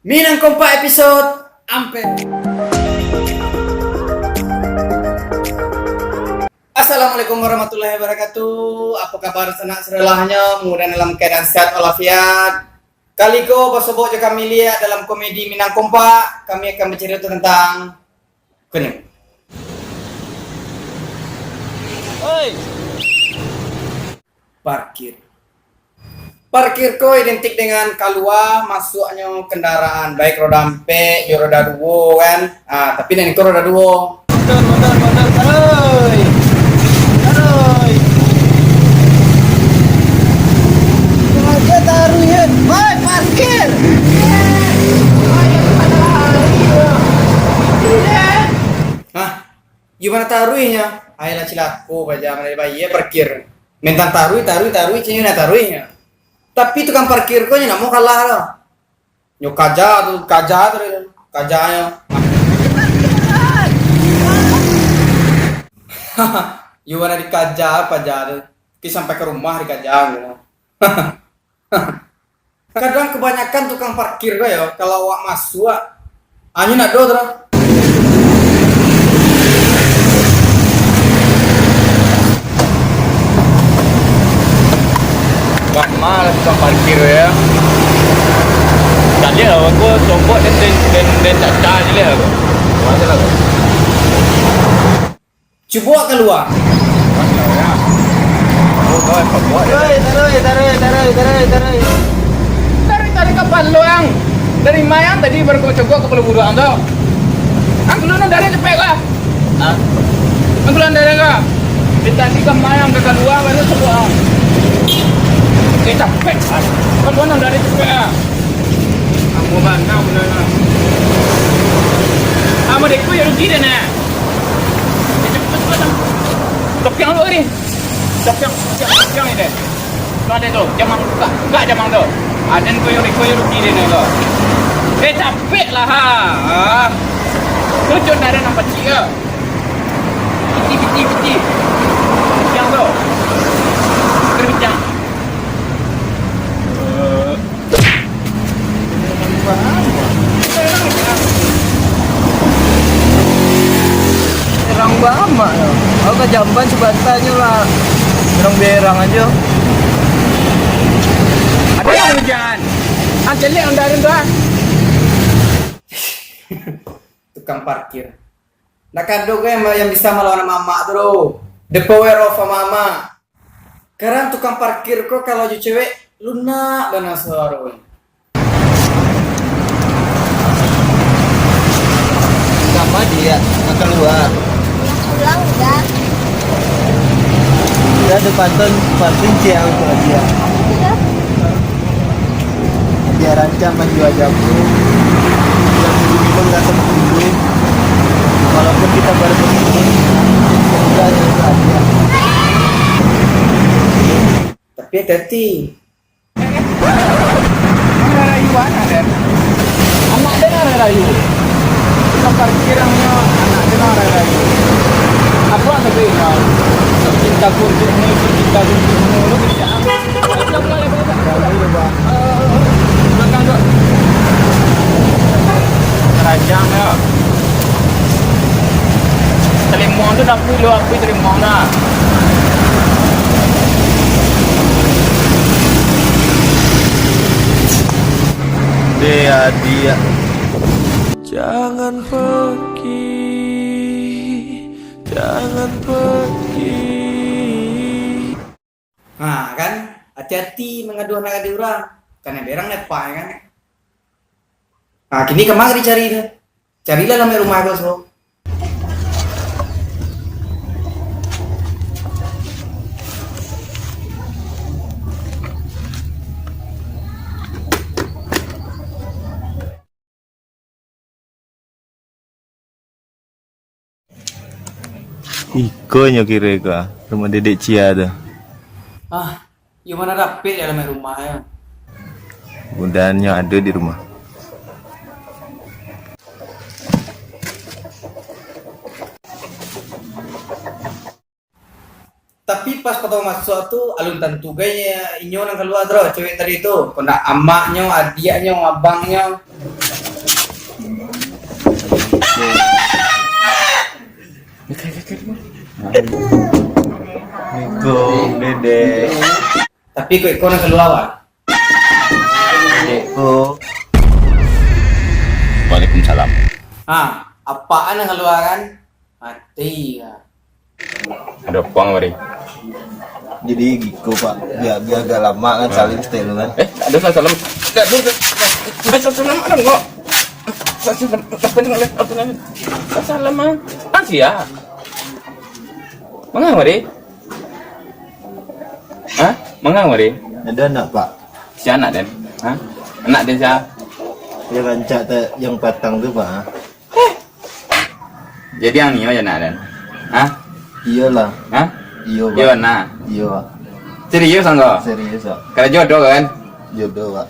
Minang Kompak episode Ampe. Assalamualaikum warahmatullahi wabarakatuh. Apa kabar sanak serelahnya? Mudah dalam keadaan sehat walafiat. Kali ko basobok je kami lihat dalam komedi Minang Kompak. Kami akan bercerita tentang kening. Oi, Parkir. Parkir ko identik dengan keluar masuknya kendaraan baik roda empat, roda dua kan. Tapi nanti ko roda dua. mundur, taruy. Taruy. Aja taruhin. Woi, parkir. Gimana taruhnya? Ayolah cilaku baca mana bayi parkir. Mentang taruh cini na taruhnya. Tapi tukang parkir ko nya nak mau kalah lah. Nyo kaja tu kajanya. You wanna dikaja apa jadi? Ki sampai ke rumah dikaja gitu. Kadang kebanyakan tukang parkir ko ya kalau awak masuk anyu nak do terus. Malas tukang parkir ya. Tadi lah aku combok dan caca je lah aku. Masa lah aku. Cuba keluar. Masa lah ya. Oh, kau apa buat ya? Tarik kapan lo yang? Dari Mayang tadi baru kau coba ke Pulau Buruang tu. Ang keluar dari cepet kah? Hah? Ang keluar dari kah? Kita ni ke Mayang ke keluar baru coba. Capek kan? Kan mana dari cepet ah? Kamu mana benar? Kamu dekku ya rugi deh nak. Cepet. Topiang lu ni. Topiang ini. Kau ada tu, jamang buka. Enggak jamang tu. Ada kau yang rugi deh nak. Capek lah ha. Tujuh dari nampak cia. Piti. Yang tu. Kerjaan. Terang banget ya. Aku ke jamban sebatanya lah. Berang aja. Ada yang hujan. Celik ondarin tu. Tukang parkir. Nak kado gue yang bisa melawan mama tu. The power of mama. Karena tukang parkir kok kalau cewek lunak benar suara. Sama dia nak keluar. Pulang udah. Dia ada pantun ciang buat dia. Dia rancang maju aja bro. Yang dulu nggak sembuh. Walaupun kita baru begini, semoga ada bahagia. Tapi hati. Rayu mana deh? Anak dia rayu. Kita parkirnya anak dia rayu. Apa yang terjadi? Cinta kunjungmu lu bisa. Belakang tu. Kerajaan ya. Telimon tu dah perlu aku telimon dah. Dia. Jangan pergi. Nah kan, hati-hati mengadu anak adik orang. Karena berang nepa kan. Nah kini kemana dicari tu? Carilah dalam rumah kau so. Ikonya kira ka rumah dedek Cia tu. Gimana rapih dalam rumah ya? Bundanya ada di rumah. Tapi pas pertama masuk tuh alun tentu gaya inyo nang keluar terus cewek tadi itu. Kena amaknya, adiknya, abangnya. Assalamualaikum Dedek. Tapi kok iko nak keluar. Dedekku. Waalaikumsalam. Apaan yang keluar kan? Mati ya. Ada puang mari. Jadi gitu pak. Biar agak lama kan saling style kan. Ada salam. Ada salam ada enggak? Salam apa ni oleh apa ni? Salam Asia. Mangang mari. Hah? Mangang mari. Ada anak pak. Si anak dan. Hah? Anak dia siapa? Yang rancak yang patang tu pak. Jadi yang ni aja nak dan. Hah? Iyalah. Hah? Iya pak. Iya nak. Iya pak. Serius enggak? Serius pak. Kerja jodoh kan? Jodoh pak.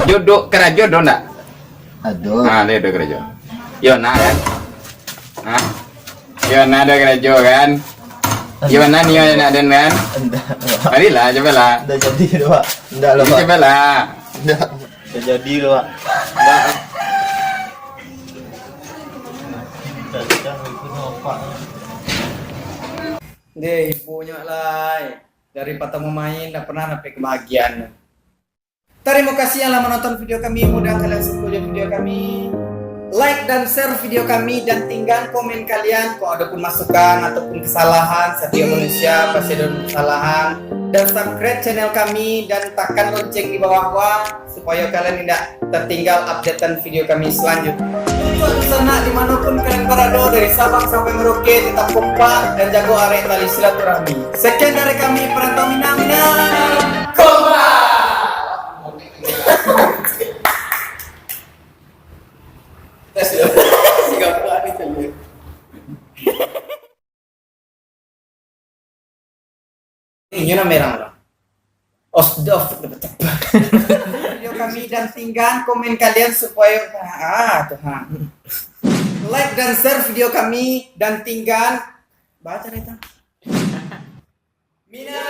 Jodoh kerja jodoh enggak? Aduh. Dia ada kerja. Yo nak kan? Hah? Yo nak ada kerja kan? Yo nak ni yo nak dan kan? Enggak pak. Marilah cobalah. Enggak jadi tu pak. Enggak lah pak. Cobalah. Enggak. Enggak jadi tu pak. Enggak. Deh, ibunya lah. Dari patah main, tak pernah sampai kebahagiaan. Terima kasih yang telah menonton video kami. Mudah kalian suka video kami. Like dan share video kami dan tinggal komen kalian kalau ada pun masukan ataupun kesalahan. Setiap manusia pasti ada kesalahan. Dan subscribe channel kami dan tekan lonceng di bawah supaya kalian tidak tertinggal updatean video kami selanjutnya. Tujuan di sana dimanapun kalian berada, dari Sabang sampai Merauke, tetap kompak dan jago arek tali silaturahmi. Sekian dari kami Perantau Minang kompak. Tes ya. Singapura ni tadi. Ini nama merah lah. Video kami dan tinggal komen kalian supaya Tuhan. Like dan share video kami dan tinggal baca deh. Mina